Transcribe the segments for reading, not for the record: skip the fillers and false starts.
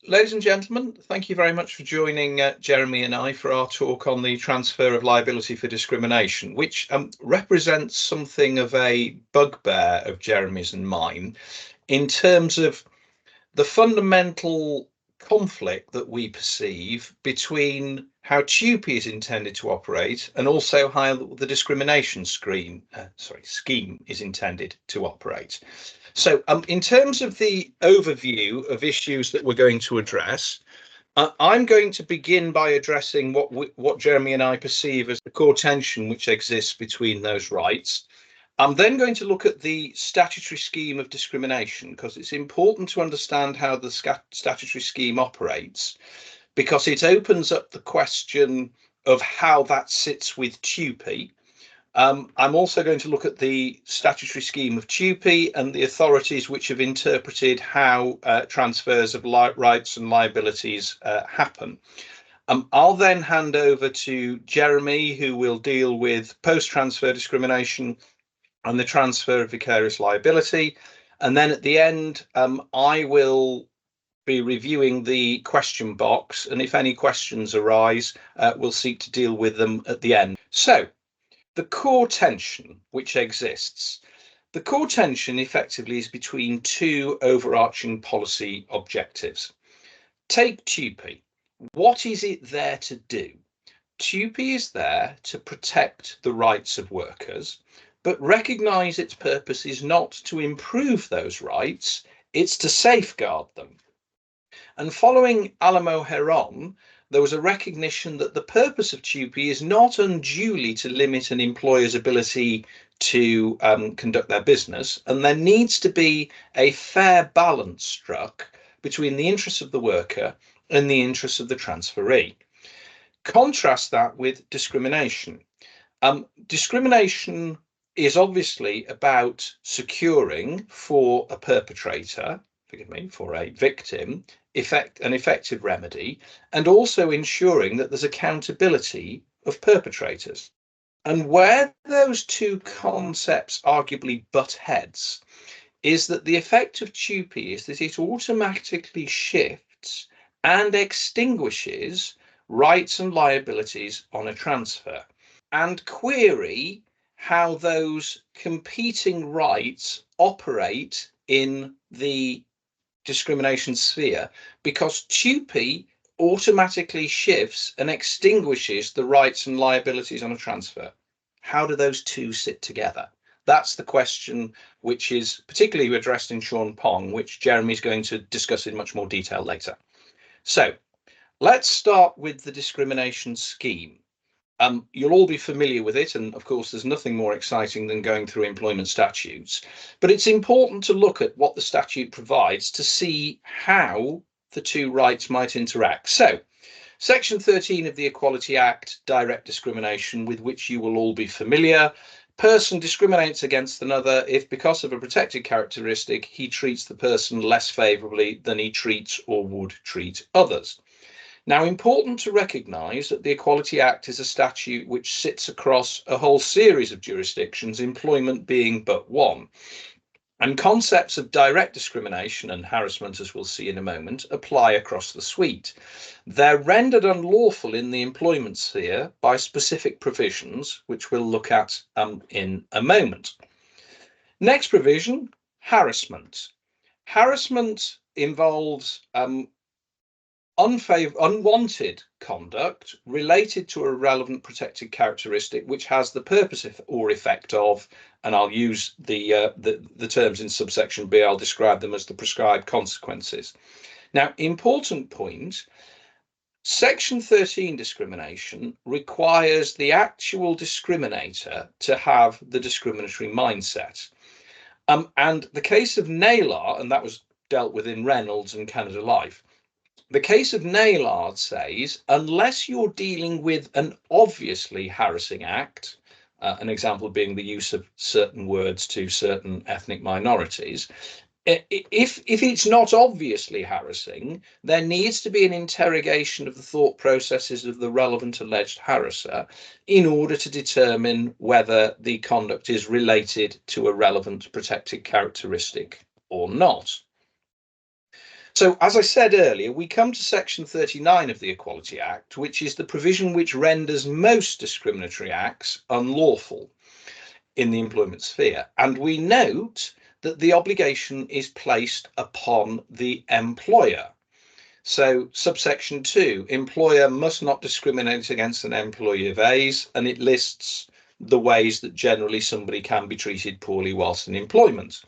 Ladies and gentlemen, thank you very much for joining Jeremy and I for our talk on the transfer of liability for discrimination, which represents something of a bugbear of Jeremy's and mine in terms of the fundamental conflict that we perceive between how TUPE is intended to operate and also how the discrimination scheme is intended to operate. So in terms of the overview of issues that we're going to address, I'm going to begin by addressing what Jeremy and I perceive as the core tension which exists between those rights. I'm then going to look at the statutory scheme of discrimination because it's important to understand how the statutory scheme operates, because it opens up the question of how that sits with TUPE. I'm also going to look at the statutory scheme of TUPE and the authorities which have interpreted how transfers of rights and liabilities happen. I'll then hand over to Jeremy, who will deal with post-transfer discrimination and the transfer of vicarious liability. And then at the end, I will be reviewing the question box, and if any questions arise, we'll seek to deal with them at the end. So, the core tension which exists. The core tension effectively is between two overarching policy objectives. Take TUPE. What is it there to do? TUPE is there to protect the rights of workers, but recognise its purpose is not to improve those rights, it's to safeguard them. And following Alamo Heron, there was a recognition that the purpose of TUPE is not unduly to limit an employer's ability to conduct their business, and there needs to be a fair balance struck between the interests of the worker and the interests of the transferee. Contrast that with discrimination. Discrimination is obviously about securing for a perpetrator, for a victim, an effective remedy, and also ensuring that there's accountability of perpetrators. And where those two concepts arguably butt heads is that the effect of TUPE is that it automatically shifts and extinguishes rights and liabilities on a transfer, and query how those competing rights operate in the discrimination sphere, because TUPE automatically shifts and extinguishes the rights and liabilities on a transfer. How do those two sit together? That's the question which is particularly addressed in Sean Pong, which Jeremy's going to discuss in much more detail later. So let's start with the discrimination scheme. You'll all be familiar with it, and of course there's nothing more exciting than going through employment statutes, but it's important to look at what the statute provides to see how the two rights might interact. So, Section 13 of the Equality Act, direct discrimination, with which you will all be familiar. Person discriminates against another if, because of a protected characteristic, he treats the person less favourably than he treats or would treat others. Now, important to recognise that the Equality Act is a statute which sits across a whole series of jurisdictions, employment being but one. And concepts of direct discrimination and harassment, as we'll see in a moment, apply across the suite. They're rendered unlawful in the employment sphere by specific provisions, which we'll look at in a moment. Next provision, harassment. Harassment involves unwanted conduct related to a relevant protected characteristic which has the purpose or effect of, and I'll use the terms in subsection B, I'll describe them as the prescribed consequences. Now, important point, Section 13 discrimination requires the actual discriminator to have the discriminatory mindset. And the case of Naylor, and that was dealt with in Reynolds and Canada Life, the case of Naylard says, unless you're dealing with an obviously harassing act, an example being the use of certain words to certain ethnic minorities, if it's not obviously harassing, there needs to be an interrogation of the thought processes of the relevant alleged harasser in order to determine whether the conduct is related to a relevant protected characteristic or not. So, as I said earlier, we come to section 39 of the Equality Act, which is the provision which renders most discriminatory acts unlawful in the employment sphere. And we note that the obligation is placed upon the employer. So subsection 2, employer must not discriminate against an employee of A's, and it lists the ways that generally somebody can be treated poorly whilst in employment.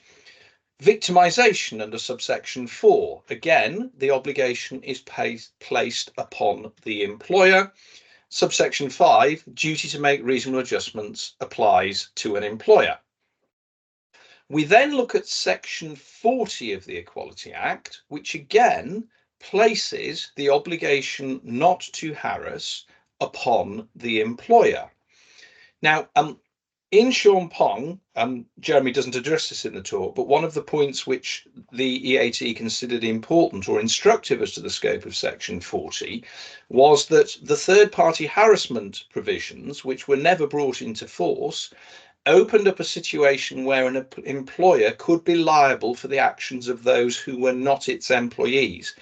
Victimisation under subsection 4, again, the obligation is placed upon the employer. Subsection 5, duty to make reasonable adjustments applies to an employer. We then look at section 40 of the Equality Act, which again places the obligation not to harass upon the employer. Now, in Sean Pong, Jeremy doesn't address this in the talk, but one of the points which the EAT considered important or instructive as to the scope of section 40 was that the third-party harassment provisions, which were never brought into force, opened up a situation where an employer could be liable for the actions of those who were not its employees.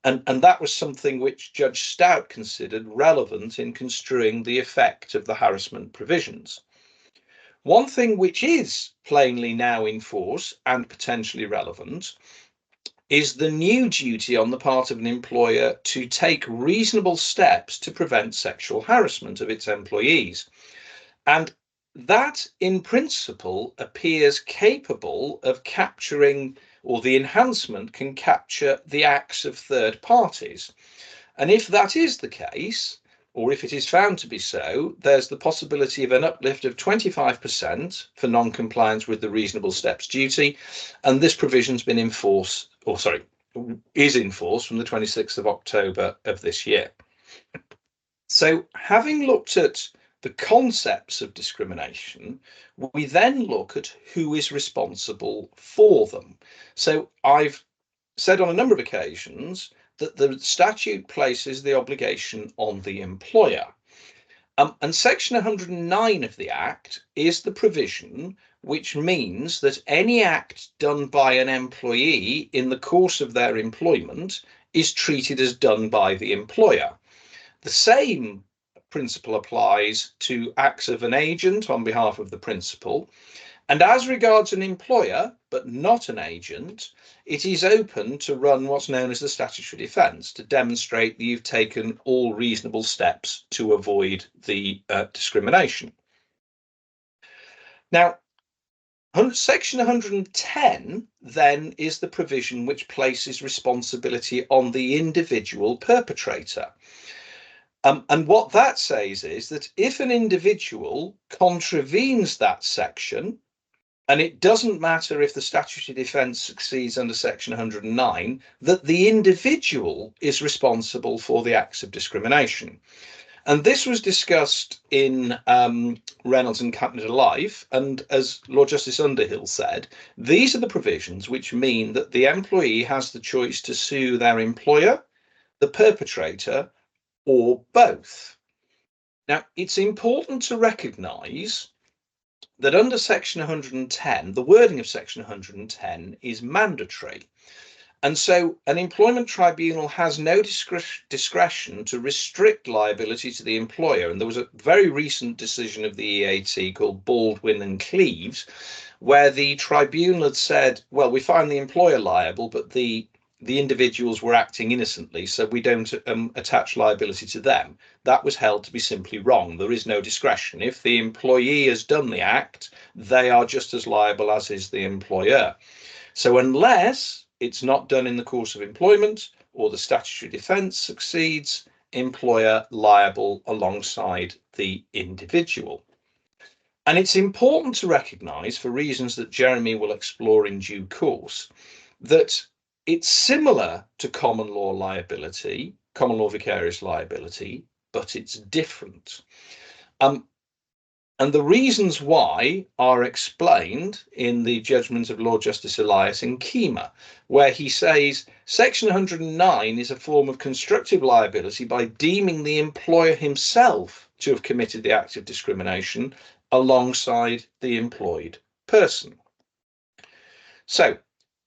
And that was something which Judge Stout considered relevant in construing the effect of the harassment provisions. One thing which is plainly now in force and potentially relevant is the new duty on the part of an employer to take reasonable steps to prevent sexual harassment of its employees. And that, in principle, appears capable of capturing, or the enhancement can capture the acts of third parties. And if that is the case, or if it is found to be so, there's the possibility of an uplift of 25% for non-compliance with the reasonable steps duty. And this provision's been in force, is in force from the 26th of October of this year. So having looked at the concepts of discrimination, we then look at who is responsible for them. So I've said on a number of occasions that the statute places the obligation on the employer. And section 109 of the Act is the provision which means that any act done by an employee in the course of their employment is treated as done by the employer. The same principle applies to acts of an agent on behalf of the principal. And as regards an employer, but not an agent, it is open to run what's known as the statutory defence to demonstrate that you've taken all reasonable steps to avoid the discrimination. Now, section 110 then is the provision which places responsibility on the individual perpetrator. And what that says is that if an individual contravenes that section, and it doesn't matter if the statutory defence succeeds under section 109, that the individual is responsible for the acts of discrimination. And this was discussed in Reynolds and Canada Life. And as Lord Justice Underhill said, these are the provisions which mean that the employee has the choice to sue their employer, the perpetrator, or both. Now, it's important to recognise that under section 110, the wording of section 110 is mandatory. And so an employment tribunal has no discretion to restrict liability to the employer. And there was a very recent decision of the EAT called Baldwin and Cleaves, where the tribunal had said, well, we find the employer liable, but the individuals were acting innocently, so we don't attach liability to them. That was held to be simply wrong. There is no discretion. If the employee has done the act, they are just as liable as is the employer. So unless it's not done in the course of employment or the statutory defence succeeds, employer liable alongside the individual. And it's important to recognise, for reasons that Jeremy will explore in due course, that it's similar to common law liability, common law vicarious liability, but it's different. And the reasons why are explained in the judgment of Lord Justice Elias in Kema, where he says section 109 is a form of constructive liability by deeming the employer himself to have committed the act of discrimination alongside the employed person. So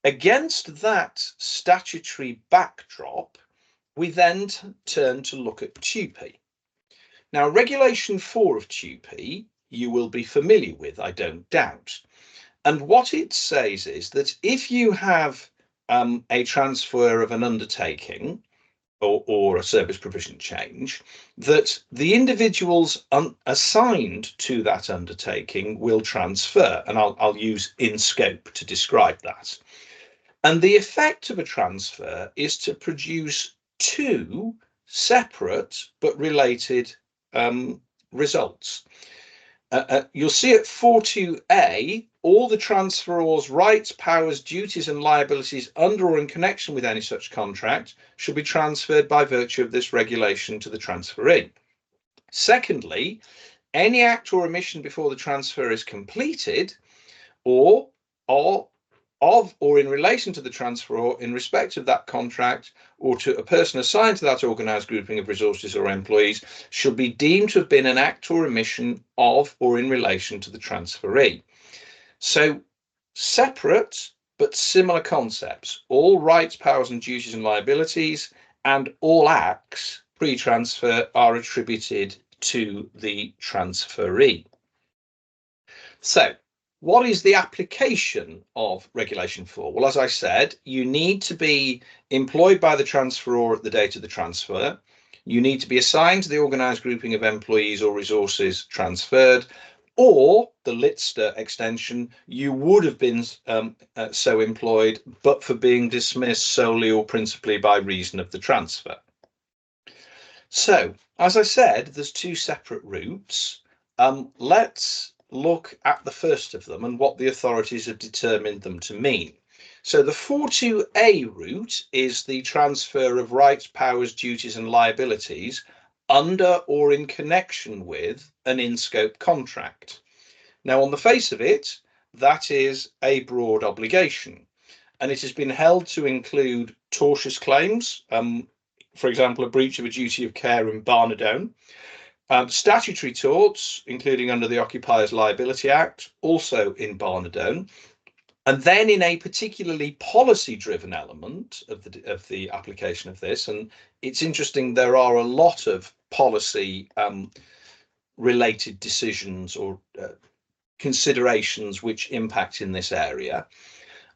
Against that statutory backdrop, we then turn to look at TUPE. Now, Regulation 4 of TUPE, you will be familiar with, I don't doubt. And what it says is that if you have a transfer of an undertaking or a service provision change, that the individuals assigned to that undertaking will transfer. And I'll use in scope to describe that. And the effect of a transfer is to produce two separate but related results. You'll see at 4.2a, all the transferor's rights, powers, duties and liabilities under or in connection with any such contract should be transferred by virtue of this regulation to the transferee. Secondly, any act or omission before the transfer is completed or of or in relation to the transferor in respect of that contract or to a person assigned to that organised grouping of resources or employees should be deemed to have been an act or omission of or in relation to the transferee. So separate but similar concepts, all rights, powers and duties and liabilities and all acts pre-transfer are attributed to the transferee. So what is the application of Regulation 4? Well, as I said, you need to be employed by the transferor at the date of the transfer. You need to be assigned to the organised grouping of employees or resources transferred, or the Litster extension, you would have been so employed, but for being dismissed solely or principally by reason of the transfer. So, as I said, there's two separate routes. Let's look at the first of them and what the authorities have determined them to mean. So the 4.2a route is the transfer of rights, powers, duties and liabilities under or in connection with an in-scope contract. Now, on the face of it, that is a broad obligation, and it has been held to include tortious claims, for example, a breach of a duty of care in Barnardone, statutory torts, including under the Occupiers Liability Act, also in Barnardone, and then in a particularly policy-driven element of the application of this. And it's interesting, there are a lot of policy related decisions or considerations which impact in this area.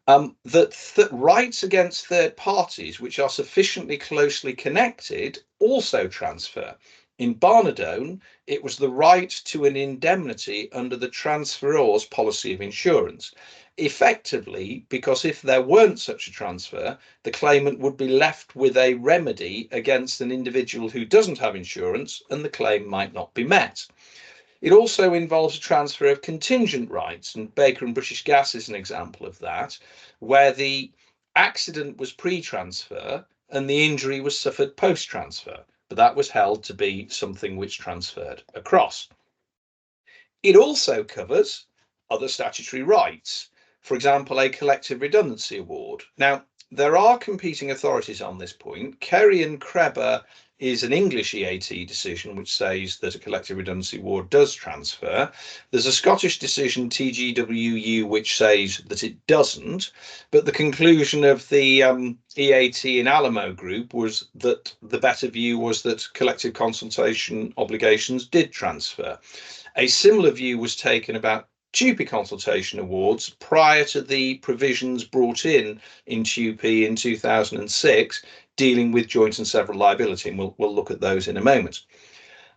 That rights against third parties which are sufficiently closely connected also transfer. In Barnardone, it was the right to an indemnity under the transferor's policy of insurance, effectively because if there weren't such a transfer, the claimant would be left with a remedy against an individual who doesn't have insurance and the claim might not be met. It also involves a transfer of contingent rights, and Baker and British Gas is an example of that, where the accident was pre-transfer and the injury was suffered post-transfer, but that was held to be something which transferred across. It also covers other statutory rights, for example, a collective redundancy award. Now, there are competing authorities on this point. Kerry and Kreber is an English EAT decision which says that a collective redundancy award does transfer. There's a Scottish decision, TGWU, which says that it doesn't, but the conclusion of the EAT in Alamo Group was that the better view was that collective consultation obligations did transfer. A similar view was taken about TUPE consultation awards prior to the provisions brought in TUPE in 2006 dealing with joint and several liability, and we'll look at those in a moment.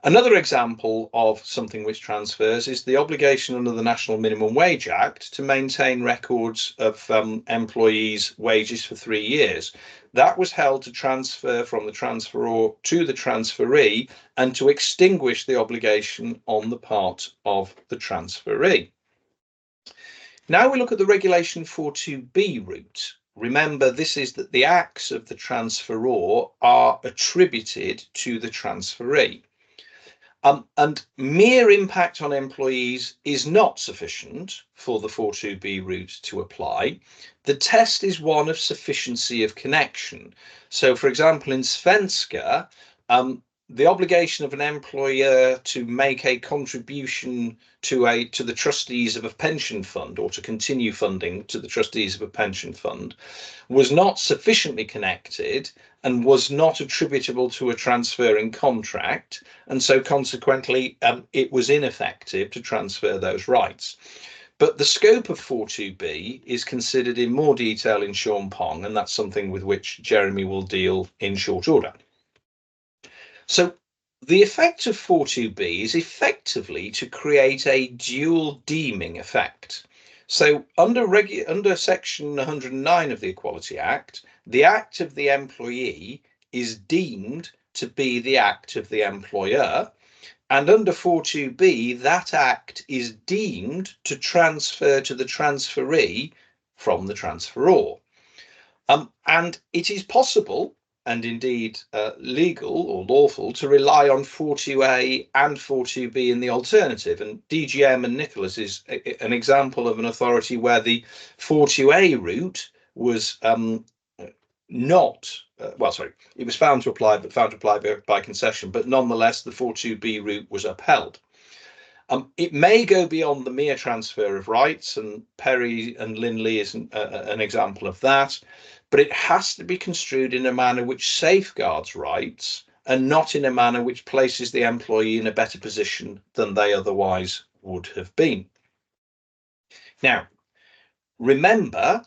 Another example of something which transfers is the obligation under the National Minimum Wage Act to maintain records of employees' wages for 3 years. That was held to transfer from the transferor to the transferee and to extinguish the obligation on the part of the transferee. Now we look at the Regulation 4.2b route. Remember, this is that the acts of the transferor are attributed to the transferee. And mere impact on employees is not sufficient for the 4.2b route to apply. The test is one of sufficiency of connection. So, for example, in Svenska, the obligation of an employer to make a contribution to the trustees of a pension fund, or to continue funding to the trustees of a pension fund, was not sufficiently connected and was not attributable to a transferring contract, and so consequently it was ineffective to transfer those rights. But the scope of 42B is considered in more detail in Sean Pong, and that's something with which Jeremy will deal in short order. So the effect of 42B is effectively to create a dual deeming effect. So under section 109 of the Equality Act, the act of the employee is deemed to be the act of the employer, and under 42B, that act is deemed to transfer to the transferee from the transferor. And it is possible, and indeed legal or lawful, to rely on 42A and 42B in the alternative. And DGM and Nicholas is an example of an authority where the 42A route was it was found to apply, but found to apply by concession, but nonetheless the 42B route was upheld. It may go beyond the mere transfer of rights, and Perry and Linley is an example of that, but it has to be construed in a manner which safeguards rights and not in a manner which places the employee in a better position than they otherwise would have been. Now, remember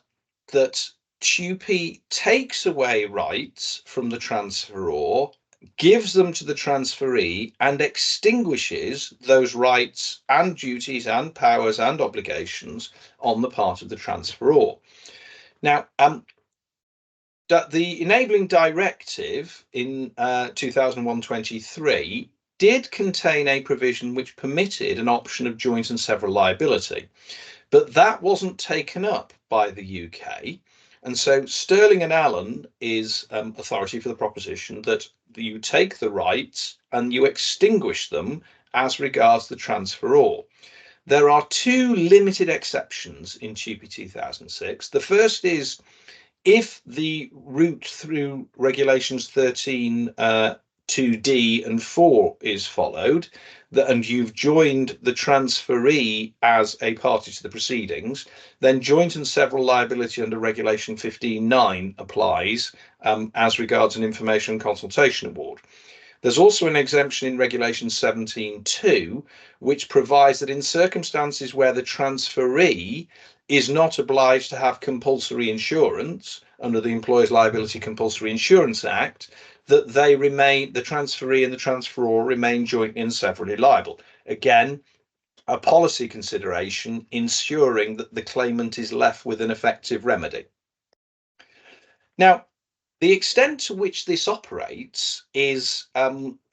that TUPE takes away rights from the transferor, gives them to the transferee, and extinguishes those rights and duties and powers and obligations on the part of the transferor. Now, the enabling directive in 2001-23 did contain a provision which permitted an option of joint and several liability, but that wasn't taken up by the UK. And so Sterling and Allen is authority for the proposition that you take the rights and you extinguish them as regards the transferor. There are two limited exceptions in TUPE 2006. The first is if the route through regulations 13 2D and 4 is followed, and you've joined the transferee as a party to the proceedings, then joint and several liability under regulation 15.9 applies as regards an information and consultation award. There's also an exemption in regulation 17.2, which provides that in circumstances where the transferee is not obliged to have compulsory insurance under the Employers' Liability Compulsory Insurance Act, that they remain, the transferee and the transferor remain jointly and severally liable. Again, a policy consideration ensuring that the claimant is left with an effective remedy. Now, the extent to which this operates is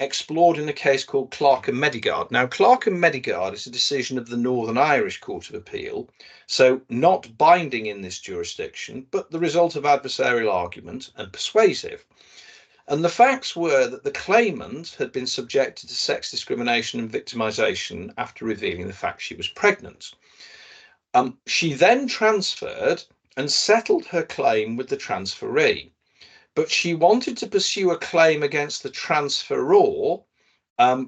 explored in a case called Clark and Medigard. Now, Clark and Medigard is a decision of the Northern Irish Court of Appeal, so not binding in this jurisdiction, but the result of adversarial argument and persuasive. And the facts were that the claimant had been subjected to sex discrimination and victimisation after revealing the fact she was pregnant. She then transferred and settled her claim with the transferee, but she wanted to pursue a claim against the transferor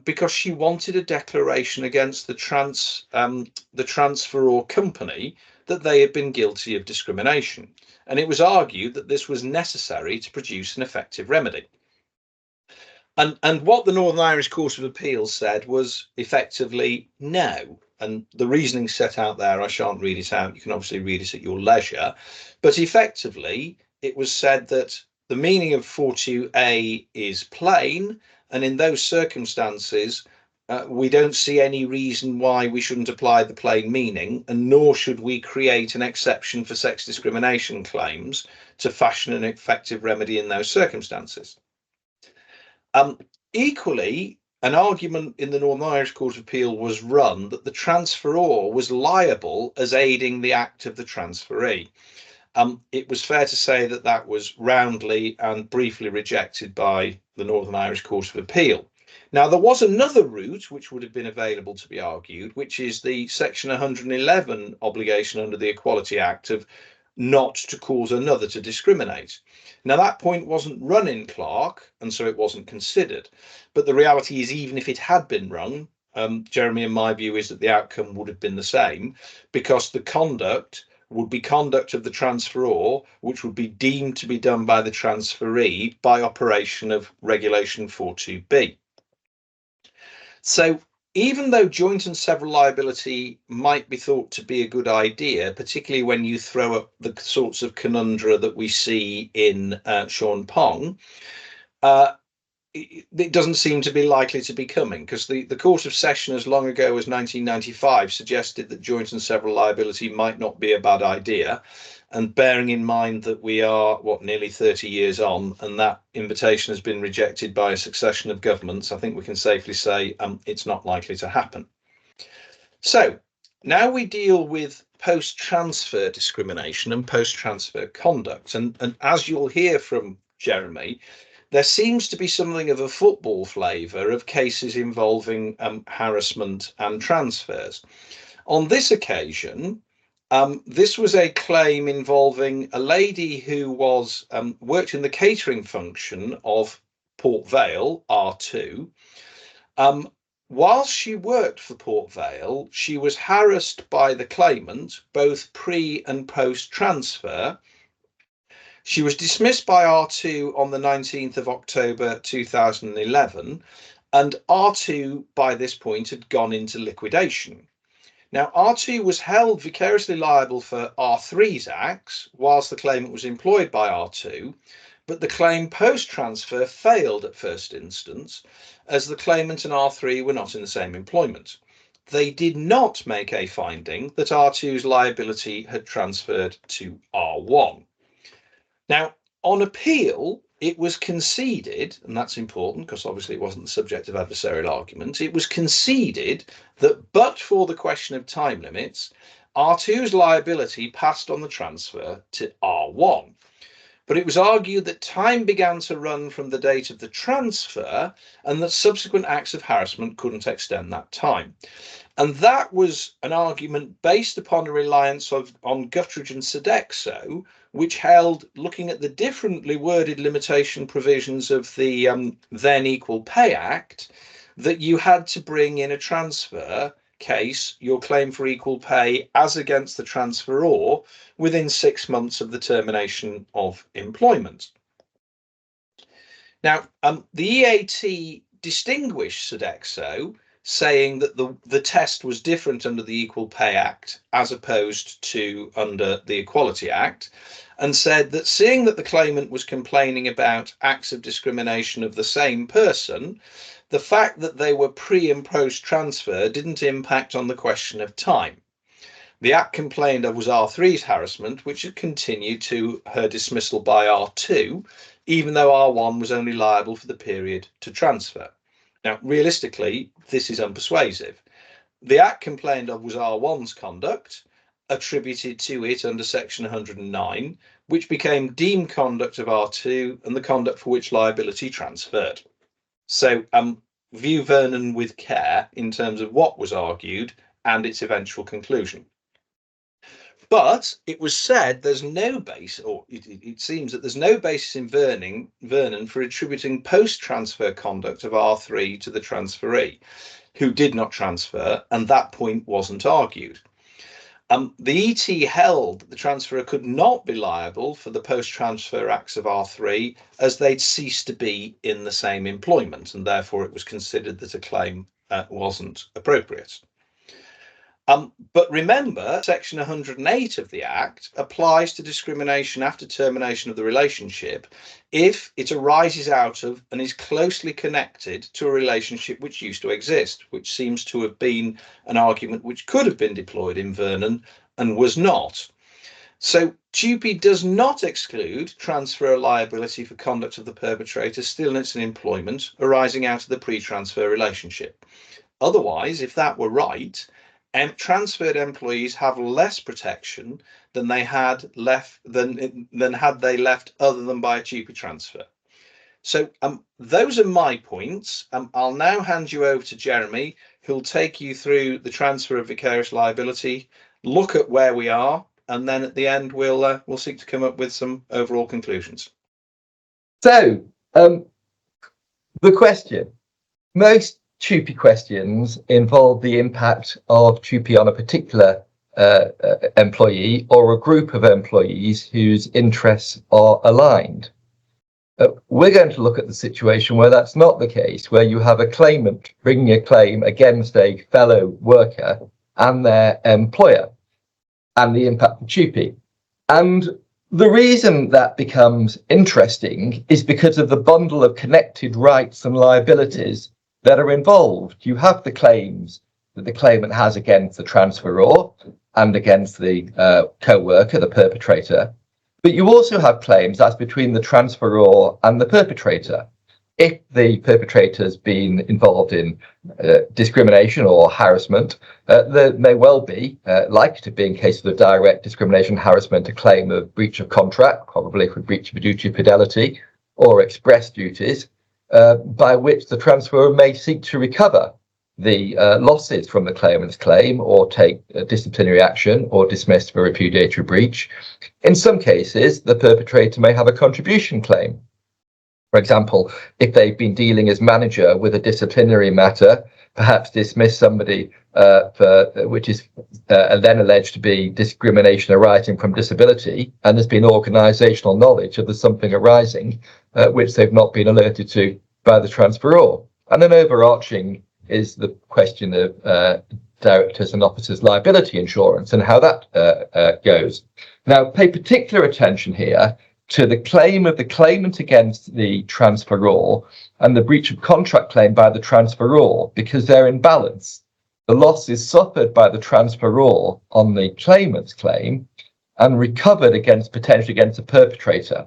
because she wanted a declaration against the transferor company that they had been guilty of discrimination. And it was argued that this was necessary to produce an effective remedy. And what the Northern Irish Court of Appeal said was effectively no. And the reasoning set out there, I shan't read it out. You can obviously read it at your leisure. But effectively, it was said that the meaning of 42A is plain, and in those circumstances, we don't see any reason why we shouldn't apply the plain meaning, and nor should we create an exception for sex discrimination claims to fashion an effective remedy in those circumstances. Equally, an argument in the Northern Irish Court of Appeal was run that the transferor was liable as aiding the act of the transferee. It was fair to say that that was roundly and briefly rejected by the Northern Irish Court of Appeal. Now, there was another route which would have been available to be argued, which is the section 111 obligation under the Equality Act of not to cause another to discriminate. Now, that point wasn't run in Clark, and so it wasn't considered. But the reality is, even if it had been run, Jeremy, in my view, is that the outcome would have been the same, because the conduct would be conduct of the transferor, which would be deemed to be done by the transferee by operation of Regulation 42B. So even though joint and several liability might be thought to be a good idea, particularly when you throw up the sorts of conundra that we see in Sean Pong, it doesn't seem to be likely to be coming, because the Court of Session as long ago as 1995 suggested that joint and several liability might not be a bad idea. And bearing in mind that we are, nearly 30 years on, and that invitation has been rejected by a succession of governments, I think we can safely say it's not likely to happen. So now we deal with post-transfer discrimination and post-transfer conduct. And as you'll hear from Jeremy, there seems to be something of a football flavour of cases involving harassment and transfers. On this occasion, this was a claim involving a lady who was worked in the catering function of Port Vale, R2. Whilst she worked for Port Vale, she was harassed by the claimant, both pre and post transfer. She was dismissed by R2 on the 19th of October 2011, and R2 by this point had gone into liquidation. Now, R2 was held vicariously liable for R3's acts whilst the claimant was employed by R2, but the claim post-transfer failed at first instance, as the claimant and R3 were not in the same employment. They did not make a finding that R2's liability had transferred to R1. Now, on appeal, it was conceded, and that's important because obviously it wasn't the subject of adversarial argument, it was conceded that but for the question of time limits, R2's liability passed on the transfer to R1. But it was argued that time began to run from the date of the transfer and that subsequent acts of harassment couldn't extend that time. And that was an argument based upon a reliance on Guttridge and Sodexo, which held, looking at the differently worded limitation provisions of the then Equal Pay Act, that you had to bring in a transfer case, your claim for equal pay as against the transferor, within 6 months of the termination of employment. Now, the EAT distinguished Sodexo, saying that the test was different under the Equal Pay Act as opposed to under the Equality Act, and said that seeing that the claimant was complaining about acts of discrimination of the same person, the fact that they were pre and post transfer didn't impact on the question of time. The act complained of was R3's harassment, which had continued to her dismissal by R2, even though R1 was only liable for the period to transfer. Now, realistically, this is unpersuasive. The act complained of was R1's conduct, attributed to it under section 109, which became deemed conduct of R2 and the conduct for which liability transferred. So view Vernon with care in terms of what was argued and its eventual conclusion. But it was said there's no basis, or it seems that there's no basis in Vernon for attributing post-transfer conduct of R3 to the transferee, who did not transfer, and that point wasn't argued. The ET held that the transferor could not be liable for the post-transfer acts of R3 as they'd ceased to be in the same employment, and therefore it was considered that a claim wasn't appropriate. But remember, section 108 of the Act applies to discrimination after termination of the relationship if it arises out of and is closely connected to a relationship which used to exist, which seems to have been an argument which could have been deployed in Vernon and was not. So TUPE does not exclude transfer liability for conduct of the perpetrator still in its employment arising out of the pre-transfer relationship. Otherwise, if that were right, transferred employees have less protection than they had left than had they left other than by a TUPE transfer. So those are my points. I'll now hand you over to Jeremy, who'll take you through the transfer of vicarious liability, look at where we are, and then at the end we'll seek to come up with some overall conclusions. So, the question. Most TUPE questions involve the impact of TUPE on a particular employee or a group of employees whose interests are aligned. We're going to look at the situation where that's not the case, where you have a claimant bringing a claim against a fellow worker and their employer, and the impact of TUPE. And the reason that becomes interesting is because of the bundle of connected rights and liabilities that are involved. You have the claims that the claimant has against the transferor and against the co-worker, the perpetrator, but you also have claims as between the transferor and the perpetrator. If the perpetrator has been involved in discrimination or harassment, there may well be, likely to be in case of direct discrimination harassment, a claim of breach of contract, probably for breach of a duty of fidelity or express duties, by which the transferor may seek to recover the losses from the claimant's claim or take disciplinary action or dismiss for repudiatory breach. In some cases, the perpetrator may have a contribution claim. For example, if they've been dealing as manager with a disciplinary matter, perhaps dismiss somebody which is then alleged to be discrimination arising from disability, and there's been organisational knowledge of there's something arising which they've not been alerted to by the transferor. And then overarching is the question of directors and officers' liability insurance and how that goes. Now, pay particular attention here to the claim of the claimant against the transferor and the breach of contract claim by the transferor, because they're in balance. The loss is suffered by the transferor on the claimant's claim and recovered potentially against the perpetrator.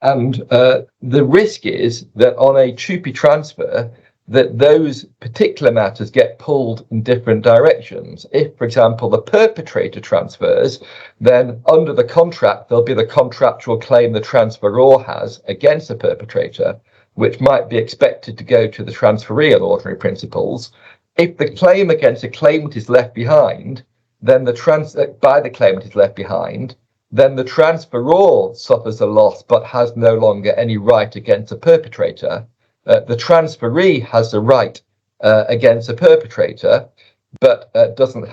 And the risk is that on a TUPE transfer, that those particular matters get pulled in different directions. If, for example, the perpetrator transfers, then under the contract, there'll be the contractual claim the transferor has against the perpetrator, which might be expected to go to the transferee on ordinary principles. If the claim against a claimant is left behind, then the claimant is left behind, then the transferor suffers a loss but has no longer any right against the perpetrator. The transferee has the right against a perpetrator, but doesn't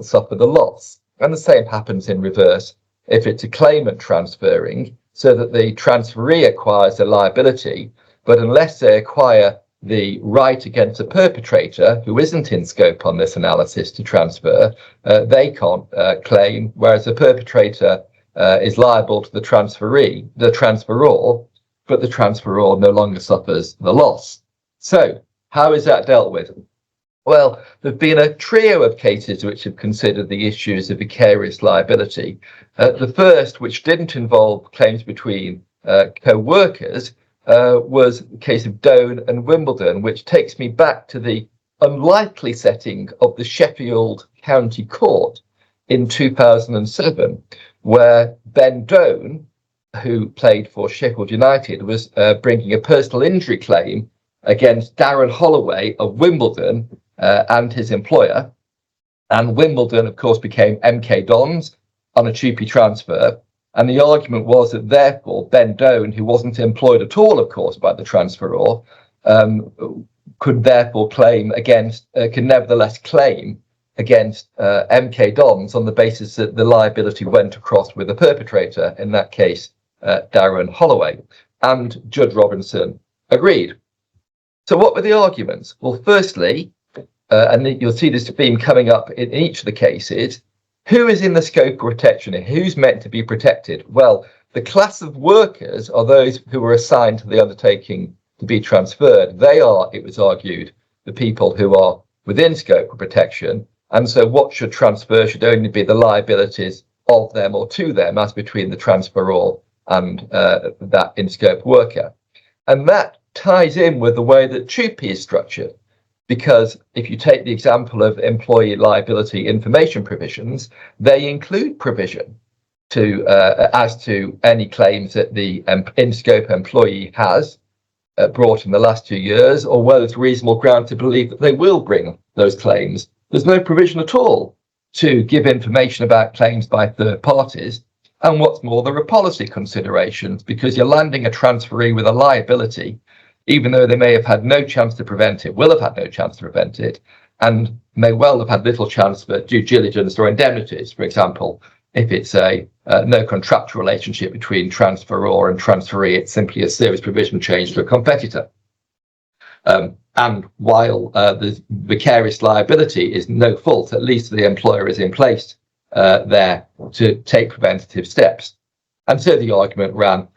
suffer the loss. And the same happens in reverse if it's a claimant transferring, so that the transferee acquires a liability, but unless they acquire the right against a perpetrator who isn't in scope on this analysis to transfer, they can't claim, whereas the perpetrator is liable to the transferor, but the transferor no longer suffers the loss. So, how is that dealt with? Well, there have been a trio of cases which have considered the issues of vicarious liability. The first, which didn't involve claims between co-workers, was the case of Doane and Wimbledon, which takes me back to the unlikely setting of the Sheffield County Court in 2007, where Ben Doane, who played for Sheffield United, was bringing a personal injury claim against Darren Holloway of Wimbledon and his employer. And Wimbledon, of course, became MK Dons on a TUPE transfer. And the argument was that therefore Ben Doane, who wasn't employed at all, of course, by the transferor, could therefore can nevertheless claim against MK Dons on the basis that the liability went across with the perpetrator, in that case, Darren Holloway. And Judge Robinson agreed. So what were the arguments? Well, firstly, and you'll see this theme coming up in each of the cases, who is in the scope of protection and who's meant to be protected? Well, the class of workers are those who were assigned to the undertaking to be transferred. They are, it was argued, the people who are within scope of protection. And so what should transfer should only be the liabilities of them or to them as between the transferor and that in scope worker. And that ties in with the way that TUPE is structured. Because if you take the example of employee liability information provisions, they include provision as to any claims that the in-scope employee has brought in the last 2 years, or whether it's reasonable ground to believe that they will bring those claims. There's no provision at all to give information about claims by third parties. And what's more, there are policy considerations, because you're landing a transferee with a liability, even though they may have had no chance to prevent it, will have had no chance to prevent it, and may well have had little chance for due diligence or indemnities. For example, if it's a no contractual relationship between transferor and transferee, it's simply a service provision change to a competitor. And while the vicarious liability is no fault, at least the employer is in place there to take preventative steps. And so the argument ran,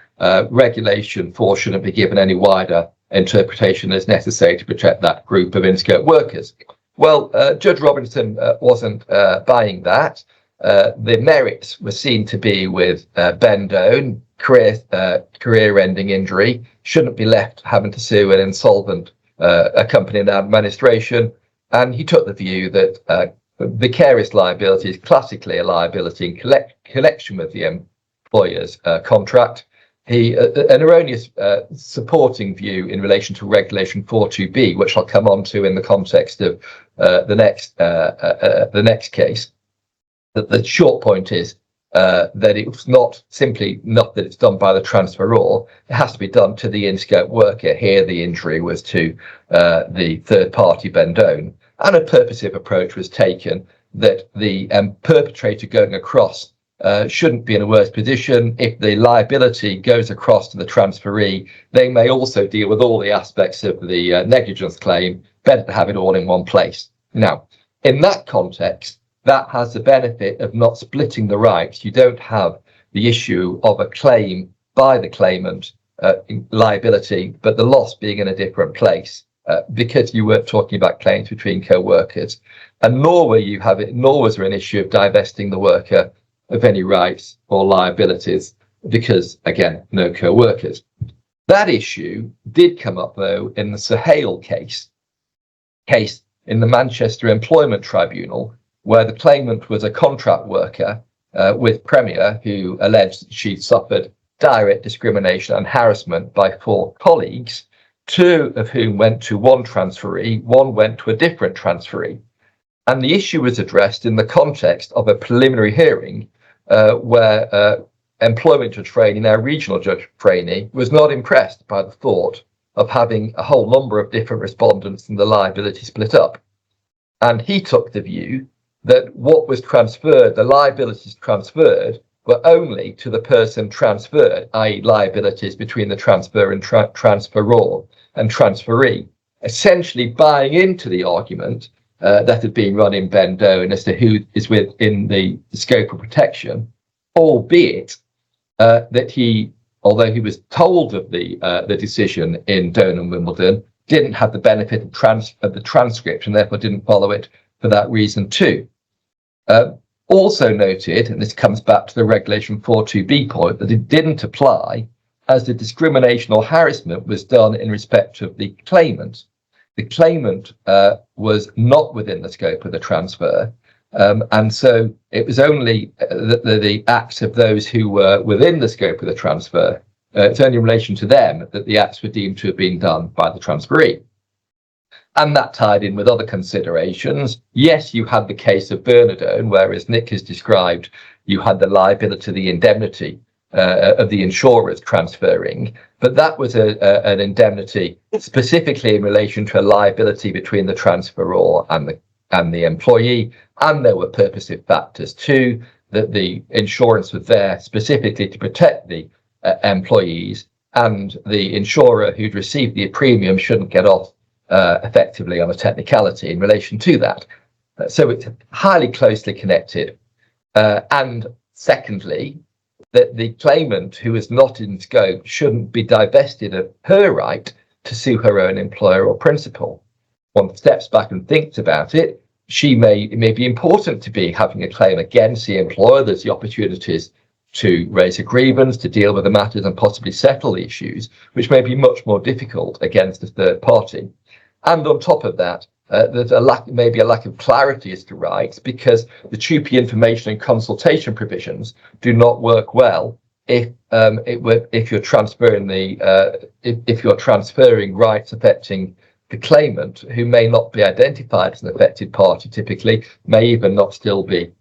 Regulation 4 shouldn't be given any wider interpretation as necessary to protect that group of in-scope workers. Well, Judge Robinson wasn't buying that. The merits were seen to be with Ben Doan, career-ending injury, shouldn't be left having to sue an insolvent company and administration. And he took the view that vicarious liability is classically a liability in connection with the employer's contract. An erroneous supporting view in relation to Regulation 4.2b, which I'll come on to in the context of the next case. That the short point is that it's not that it's done by the transferor. It has to be done to the in-scope worker. Here, the injury was to the third party, Ben Doan, and a purposive approach was taken that the perpetrator going across shouldn't be in a worse position. If the liability goes across to the transferee, they may also deal with all the aspects of the negligence claim. Better to have it all in one place. Now, in that context, that has the benefit of not splitting the rights. You don't have the issue of a claim by the claimant liability, but the loss being in a different place, because you weren't talking about claims between co-workers, and nor was there an issue of divesting the worker of any rights or liabilities, because again, no co-workers. That issue did come up though in the Siddall case in the Manchester Employment Tribunal, where the claimant was a contract worker with Premier, who alleged she suffered direct discrimination and harassment by 4 colleagues, 2 of whom went to one transferee, 1 went to a different transferee. And the issue was addressed in the context of a preliminary hearing where employment judge trainee, now regional judge trainee, was not impressed by the thought of having a whole number of different respondents and the liability split up. And he took the view that what was transferred, the liabilities transferred, were only to the person transferred, i.e. liabilities between the transfer and transferor and transferee, essentially buying into the argument that had been run in Ben Doan as to who is within the scope of protection, albeit that he, although he was told of the decision in Doan and Wimbledon, didn't have the benefit of the transcript and therefore didn't follow it for that reason too. Also noted, and this comes back to the Regulation 4.2b point, that it didn't apply as the discrimination or harassment was done in respect of the claimant. The claimant was not within the scope of the transfer, and so it was only the acts of those who were within the scope of the transfer. It's only in relation to them that the acts were deemed to have been done by the transferee. And that tied in with other considerations. Yes, you had the case of Bernadone, where, as Nick has described, you had the liability, the indemnity of the insurers transferring, but that was an indemnity specifically in relation to a liability between the transferor and the employee, and there were purposive factors too, that the insurance was there specifically to protect the employees, and the insurer who'd received the premium shouldn't get off effectively on a technicality in relation to that. So it's highly closely connected. And secondly, that the claimant who is not in scope shouldn't be divested of her right to sue her own employer or principal. One steps back and thinks about it, it may be important to be having a claim against the employer. There's the opportunities to raise a grievance, to deal with the matters and possibly settle the issues, which may be much more difficult against a third party. And on top of that, there's maybe a lack of clarity as to rights, because the TUPE information and consultation provisions do not work well if you're transferring if you're transferring rights affecting the claimant, who may not be identified as an affected party typically, may even not still be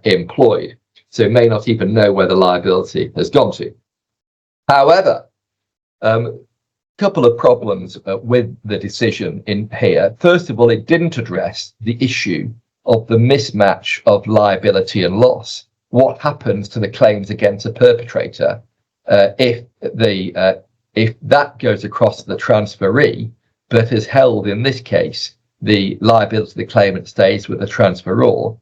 employed, so may not even know where the liability has gone to. However, couple of problems with the decision in here. First of all, it didn't address the issue of the mismatch of liability and loss. What happens to the claims against a perpetrator if that goes across to the transferee, but is held in this case, the liability of the claimant stays with the transferor?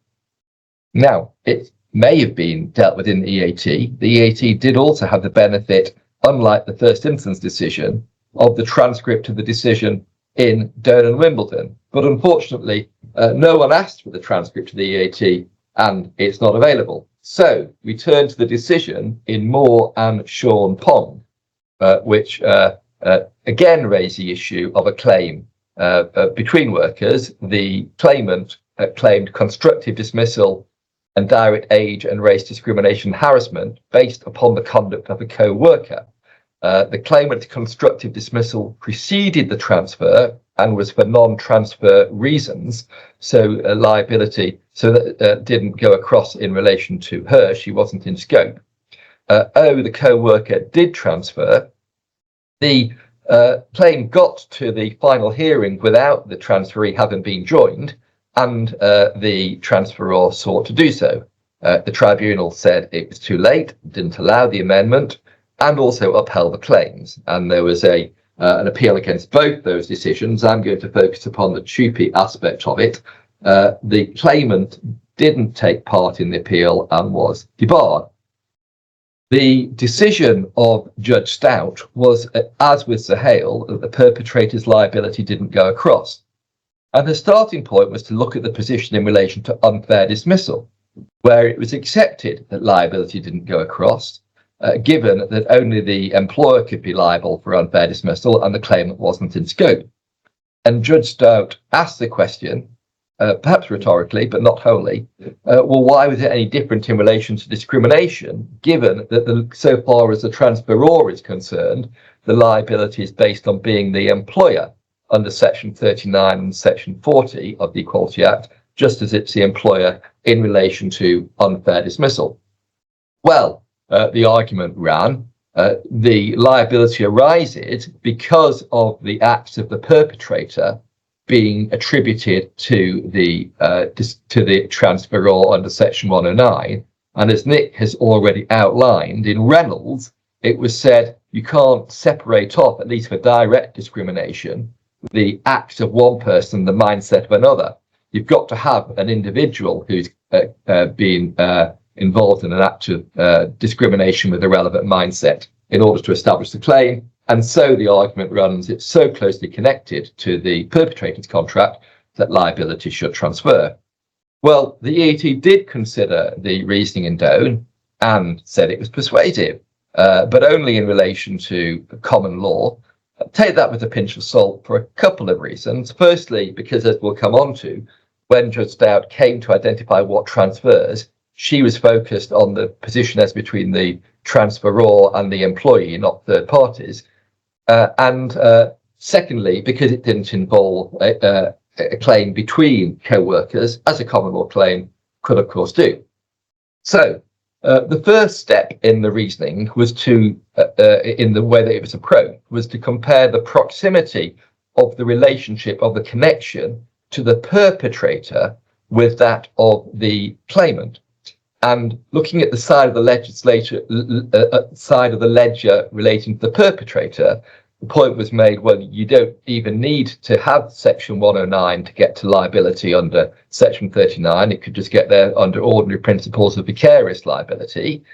Now, it may have been dealt with in the EAT. The EAT did also have the benefit, unlike the first instance decision, of the transcript of the decision in Doan and Wimbledon. But unfortunately, no one asked for the transcript of the EAT, and it's not available. So we turn to the decision in Moore and Sean Pond, which again raised the issue of a claim between workers. The claimant claimed constructive dismissal and direct age and race discrimination harassment based upon the conduct of a co-worker. The claimant's constructive dismissal preceded the transfer and was for non-transfer reasons, so liability that didn't go across in relation to her. She wasn't in scope. The co-worker did transfer. The claim got to the final hearing without the transferee having been joined, and the transferor sought to do so. The tribunal said it was too late, didn't allow the amendment, and also upheld the claims. And there was an appeal against both those decisions. I'm going to focus upon the TUPE aspect of it. The claimant didn't take part in the appeal and was debarred. The decision of Judge Stout was, as with Siddall, that the perpetrator's liability didn't go across. And the starting point was to look at the position in relation to unfair dismissal, where it was accepted that liability didn't go across, given that only the employer could be liable for unfair dismissal and the claimant wasn't in scope. And Judge Stout asked the question, perhaps rhetorically, but not wholly, well, why was it any different in relation to discrimination, given that so far as the transferor is concerned, the liability is based on being the employer under Section 39 and Section 40 of the Equality Act, just as it's the employer in relation to unfair dismissal? Well, the argument ran, the liability arises because of the acts of the perpetrator being attributed to the transferor under Section 109. And as Nick has already outlined, in Reynolds, it was said you can't separate off, at least for direct discrimination, the act of one person, the mindset of another. You've got to have an individual who's been involved in an act of discrimination with a relevant mindset in order to establish the claim. And so the argument runs, it's so closely connected to the perpetrator's contract that liability should transfer. Well, the EAT did consider the reasoning in Doan and said it was persuasive, but only in relation to common law. Take that with a pinch of salt for a couple of reasons. Firstly, because as we'll come on to, when Judge Stout came to identify what transfers, she was focused on the position as between the transferor and the employee, not third parties. And secondly, because it didn't involve a claim between co-workers, as a common law claim could, of course, do. So the first step in the reasoning was to, in the way that it was approached, was to compare the proximity of the relationship of the connection to the perpetrator with that of the claimant. And looking at the side of the ledger relating to the perpetrator, the point was made, well, you don't even need to have Section 109 to get to liability under Section 39. It could just get there under ordinary principles of vicarious liability.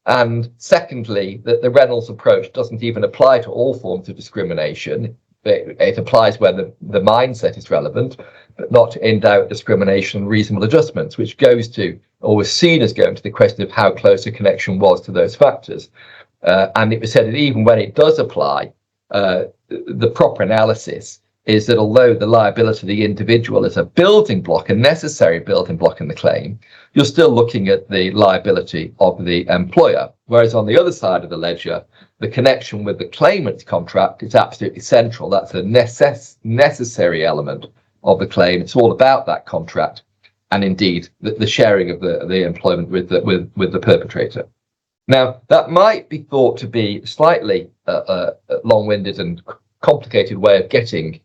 And secondly, that the Reynolds approach doesn't even apply to all forms of discrimination. It applies where the mindset is relevant, but not to indirect discrimination and reasonable adjustments, which goes to, or was seen as going to, the question of how close a connection was to those factors. And it was said that even when it does apply, the proper analysis is that although the liability of the individual is a building block, a necessary building block in the claim, you're still looking at the liability of the employer. Whereas on the other side of the ledger, the connection with the claimant's contract is absolutely central. That's a necessary element of the claim. It's all about that contract, and indeed the sharing of the employment with the perpetrator. Now, that might be thought to be slightly long-winded and complicated way of getting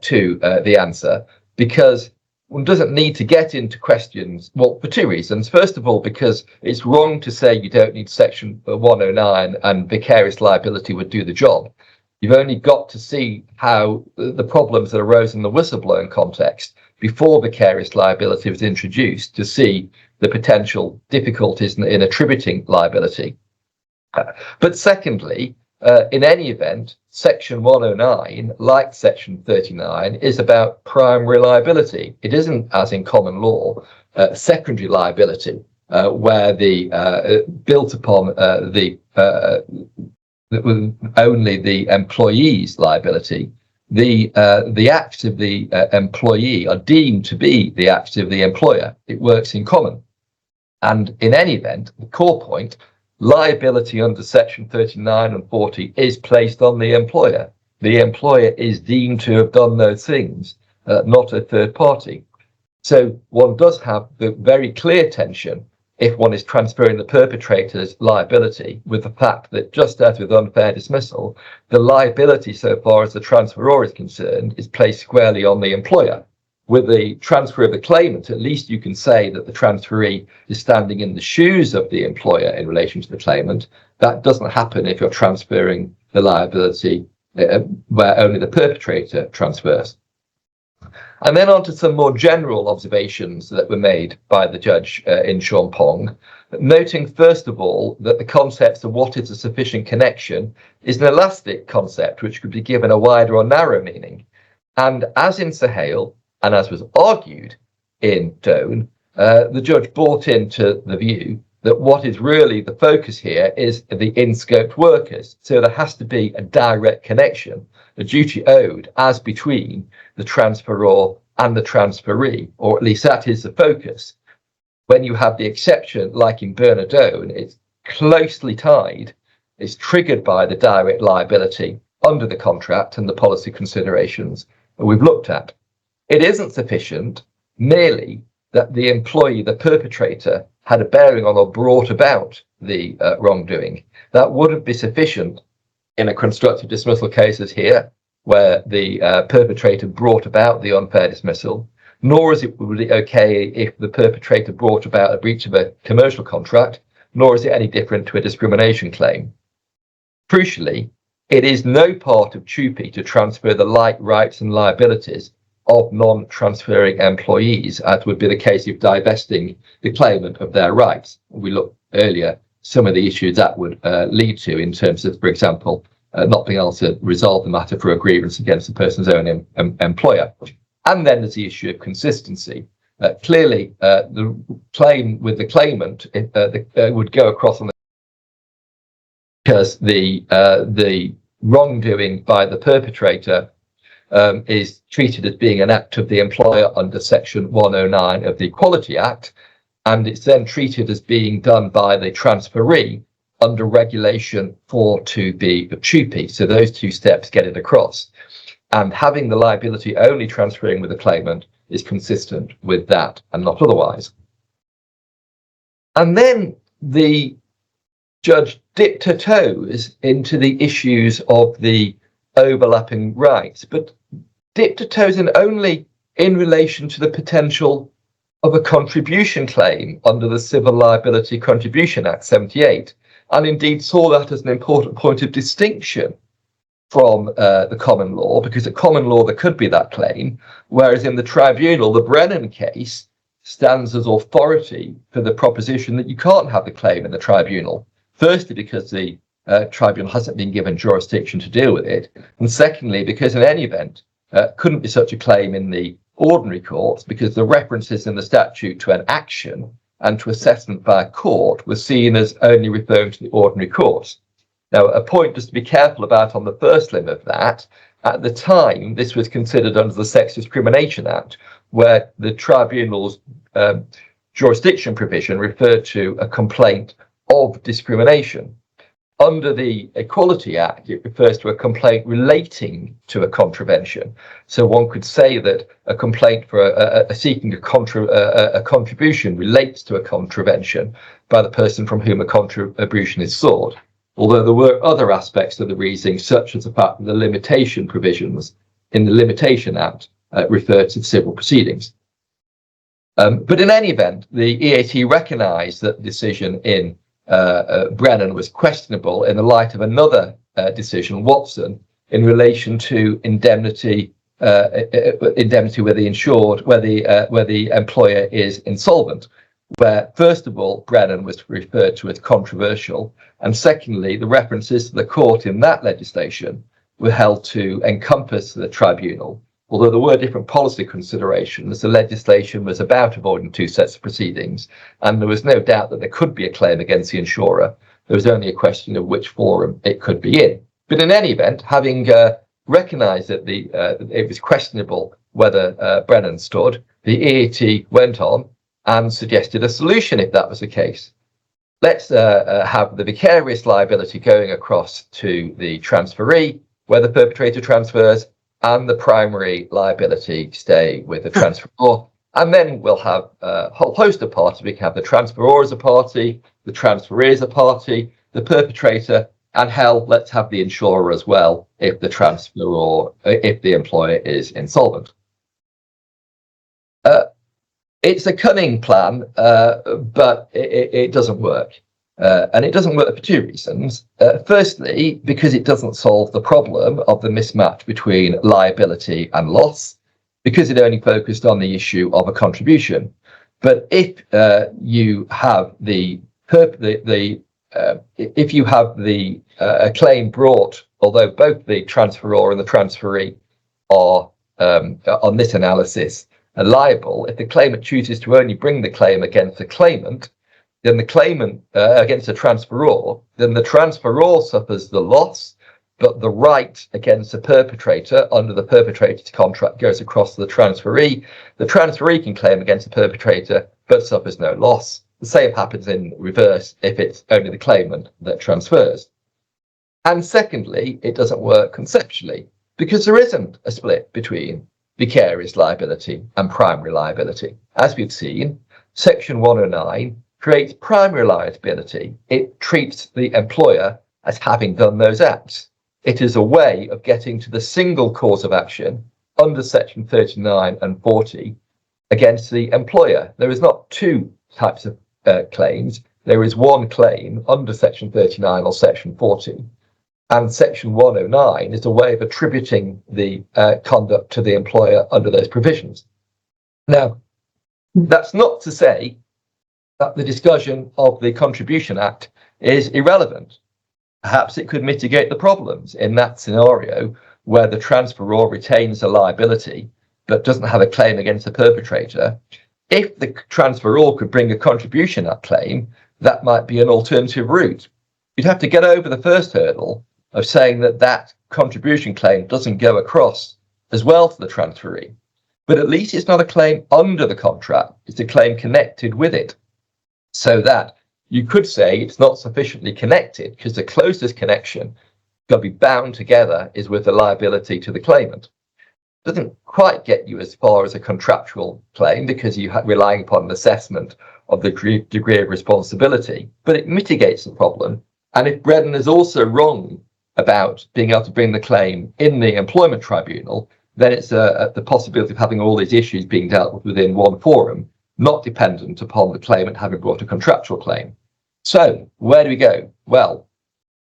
to the answer, because one doesn't need to get into questions, well, for two reasons. First of all, because it's wrong to say you don't need section 109 and vicarious liability would do the job. You've only got to see how the problems that arose in the whistleblowing context before vicarious liability was introduced to see the potential difficulties in attributing liability. But secondly, in any event, section 109, like section 39, is about primary liability. It isn't, as in common law, secondary liability, where the built upon only the employee's liability. The acts of the employee are deemed to be the acts of the employer. It works in common. And in any event, the core point, liability under section 39 and 40 is placed on the employer. The employer is deemed to have done those things, not a third party. So one does have the very clear tension if one is transferring the perpetrator's liability with the fact that, just as with unfair dismissal, the liability so far as the transferor is concerned is placed squarely on the employer. With the transfer of the claimant, at least you can say that the transferee is standing in the shoes of the employer in relation to the claimant. That doesn't happen if you're transferring the liability where only the perpetrator transfers. And then on to some more general observations that were made by the judge in Champong, noting first of all that the concept of what is a sufficient connection is an elastic concept which could be given a wider or narrow meaning. And as in Siddall, and as was argued in Doan, the judge bought into the view that what is really the focus here is the in-scoped workers. So there has to be a direct connection, a duty owed as between the transferor and the transferee, or at least that is the focus. When you have the exception, like in Bernardone, it's closely tied, it's triggered by the direct liability under the contract and the policy considerations that we've looked at. It isn't sufficient merely that the employee, the perpetrator, had a bearing on or brought about the wrongdoing. That wouldn't be sufficient in a constructive dismissal case as here, where the perpetrator brought about the unfair dismissal, nor is it really okay if the perpetrator brought about a breach of a commercial contract, nor is it any different to a discrimination claim. Crucially, it is no part of TUPE to transfer the like rights and liabilities of non-transferring employees, as would be the case of divesting the claimant of their rights. We looked earlier some of the issues that would lead to in terms of, for example, not being able to resolve the matter for a grievance against the person's own employer. And then there's the issue of consistency. Clearly, the claim with the claimant would go across on the because the wrongdoing by the perpetrator is treated as being an act of the employer under section 109 of the Equality Act, and it's then treated as being done by the transferee under regulation 4.2b of TUPE. So those two steps get it across. And having the liability only transferring with the claimant is consistent with that and not otherwise. And then the judge dipped her toes into the issues of the overlapping rights, but dipped her toes in only in relation to the potential of a contribution claim under the Civil Liability Contribution Act 78, and indeed saw that as an important point of distinction from the common law, because at common law there could be that claim, whereas in the tribunal, the Brennan case stands as authority for the proposition that you can't have the claim in the tribunal, firstly because the tribunal hasn't been given jurisdiction to deal with it, and secondly because in any event couldn't be such a claim in the ordinary courts because the references in the statute to an action and to assessment by a court were seen as only referring to the ordinary courts. Now, a point just to be careful about on the first limb of that, At the time, this was considered under the Sex Discrimination Act, where the tribunal's jurisdiction provision referred to a complaint of discrimination. Under the Equality Act, it refers to a complaint relating to a contravention. So one could say that a complaint for seeking a contribution relates to a contravention by the person from whom a contribution is sought. Although there were other aspects of the reasoning, such as the fact that the limitation provisions in the Limitation Act refer to civil proceedings. But in any event, the EAT recognised that the decision in Brennan was questionable in the light of another decision, Watson, in relation to indemnity where the insured, where the employer is insolvent, where first of all Brennan was referred to as controversial, and secondly the references to the court in that legislation were held to encompass the tribunal. Although there were different policy considerations, the legislation was about avoiding two sets of proceedings, and there was no doubt that there could be a claim against the insurer. There was only a question of which forum it could be in. But in any event, having recognised that it was questionable whether Brennan stood, the EAT went on and suggested a solution if that was the case. Let's have the vicarious liability going across to the transferee, where the perpetrator transfers, and the primary liability stay with the transferor. And then we'll have a whole host of parties. We can have the transferor as a party, the transferee as a party, the perpetrator, and hell, let's have the insurer as well if the transferor, if the employer is insolvent. It's a cunning plan, but it doesn't work. And it doesn't work for two reasons. Firstly, because it doesn't solve the problem of the mismatch between liability and loss, because it only focused on the issue of a contribution. But if you have a claim brought, although both the transferor and the transferee are on this analysis liable, if the claimant chooses to only bring the claim against the claimant, then the claimant against the transferor, then the transferor suffers the loss, but the right against the perpetrator under the perpetrator's contract goes across to the transferee. The transferee can claim against the perpetrator, but suffers no loss. The same happens in reverse if it's only the claimant that transfers. And secondly, it doesn't work conceptually because there isn't a split between vicarious liability and primary liability. As we've seen, Section 109 creates primary liability. It treats the employer as having done those acts. It is a way of getting to the single cause of action under Section 39 and 40 against the employer. There is not two types of claims. There is one claim under Section 39 or Section 40. And Section 109 is a way of attributing the conduct to the employer under those provisions. Now, that's not to say that the discussion of the Contribution Act is irrelevant. Perhaps it could mitigate the problems in that scenario where the transferor retains a liability but doesn't have a claim against the perpetrator. If the transferor could bring a Contribution Act claim, that might be an alternative route. You'd have to get over the first hurdle of saying that that contribution claim doesn't go across as well to the transferee. But at least it's not a claim under the contract, it's a claim connected with it. So that you could say it's not sufficiently connected because the closest connection got to be bound together is with the liability to the claimant. Doesn't quite get you as far as a contractual claim because you're relying upon an assessment of the degree of responsibility, but it mitigates the problem. And if Brennan is also wrong about being able to bring the claim in the employment tribunal, then it's the possibility of having all these issues being dealt with within one forum, not dependent upon the claimant having brought a contractual claim. So where do we go? Well,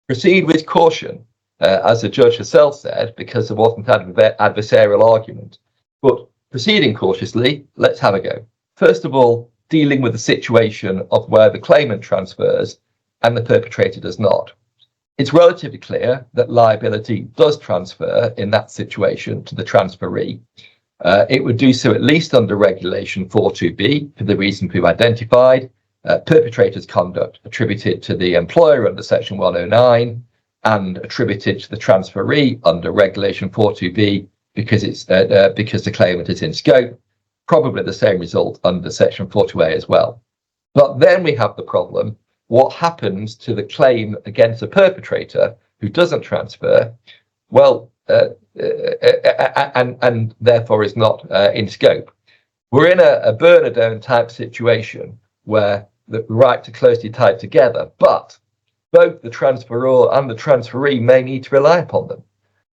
proceed with caution, as the judge herself said, because there wasn't an adversarial argument. But proceeding cautiously, let's have a go. First of all, dealing with the situation of where the claimant transfers and the perpetrator does not. It's relatively clear that liability does transfer in that situation to the transferee. It would do so at least under Regulation 42B for the reasons we've identified, perpetrator's conduct attributed to the employer under Section 109, and attributed to the transferee under Regulation 42B because the claimant is in scope. Probably the same result under Section 42A as well. But then we have the problem: what happens to the claim against a perpetrator who doesn't transfer? Well, and therefore is not in scope. We're in a Bernadone type situation where the rights are closely tied together, but both the transferor and the transferee may need to rely upon them.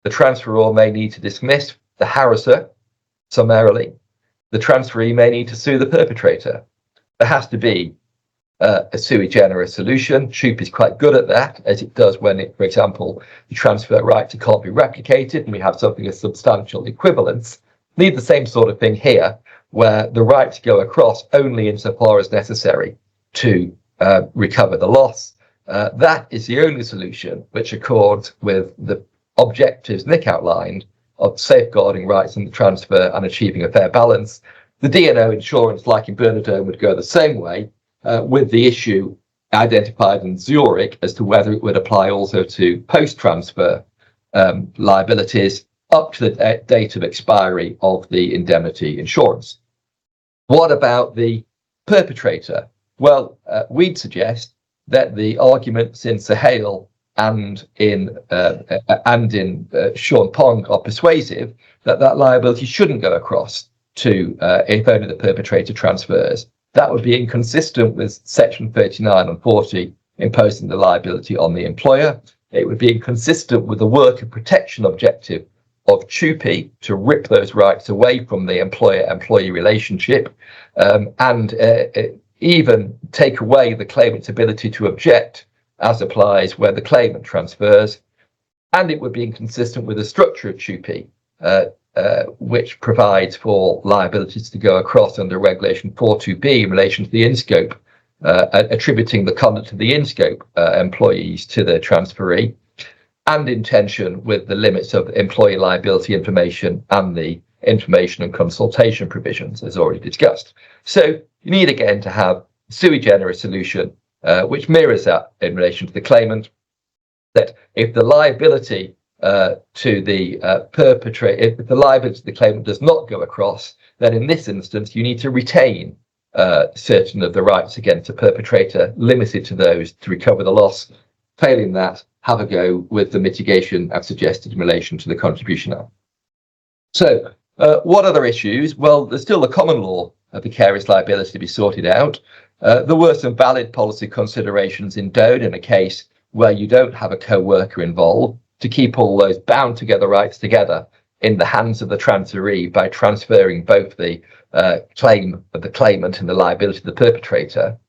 The transferor may need to dismiss the harasser summarily. The transferee may need to sue the perpetrator. There has to be a sui generis solution. TUPE is quite good at that, as it does when, for example, the transfer rights can't be replicated and we have something of substantial equivalence. Need the same sort of thing here, where the rights go across only insofar as necessary to recover the loss. That is the only solution which accords with the objectives Nick outlined of safeguarding rights in the transfer and achieving a fair balance. The D&O insurance, like in Bernadone, would go the same way, with the issue identified in Zurich as to whether it would apply also to post-transfer liabilities up to the date of expiry of the indemnity insurance. What about the perpetrator? Well, we'd suggest that the arguments in Siddall and in Sean Pong are persuasive that liability shouldn't go across to if only the perpetrator transfers. That would be inconsistent with Section 39 and 40 imposing the liability on the employer. It would be inconsistent with the worker protection objective of TUPE to rip those rights away from the employer-employee relationship, and even take away the claimant's ability to object as applies where the claimant transfers. And it would be inconsistent with the structure of TUPE, which provides for liabilities to go across under Regulation 42B in relation to the in-scope, attributing the conduct of the in-scope employees to the transferee, and in tension with the limits of employee liability information and the information and consultation provisions, as already discussed. So you need again to have a sui generis solution, which mirrors that in relation to the claimant, that if the liability to the perpetrator, if the liability to the claimant does not go across, then in this instance you need to retain certain of the rights against the perpetrator, limited to those to recover the loss. Failing that, have a go with the mitigation I've suggested in relation to the contribution act. So what other issues? Well, there's still the common law of vicarious liability to be sorted out. There were some valid policy considerations in Doan in a case where you don't have a co-worker involved, to keep all those bound together rights together in the hands of the transferee by transferring both the claim of the claimant and the liability of the perpetrator.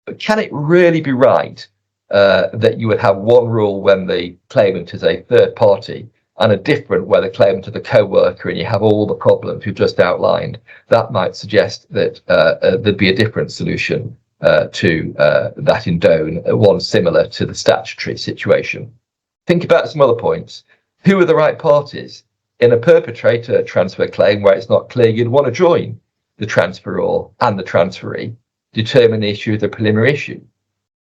But can it really be right that you would have one rule when the claimant is a third party and a different where the claimant is the co-worker, and you have all the problems you've just outlined? That might suggest that there'd be a different solution to that in Doan, one similar to the statutory situation. Think about some other points. Who are the right parties? In a perpetrator transfer claim where it's not clear, you'd want to join the transferor and the transferee, determine the issue of the preliminary issue.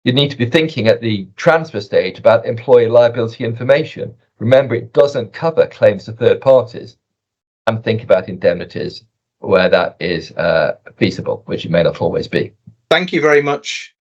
You need to be thinking at the transfer stage about employer liability information. Remember, it doesn't cover claims to third parties. And think about indemnities where that is feasible, which it may not always be. Thank you very much,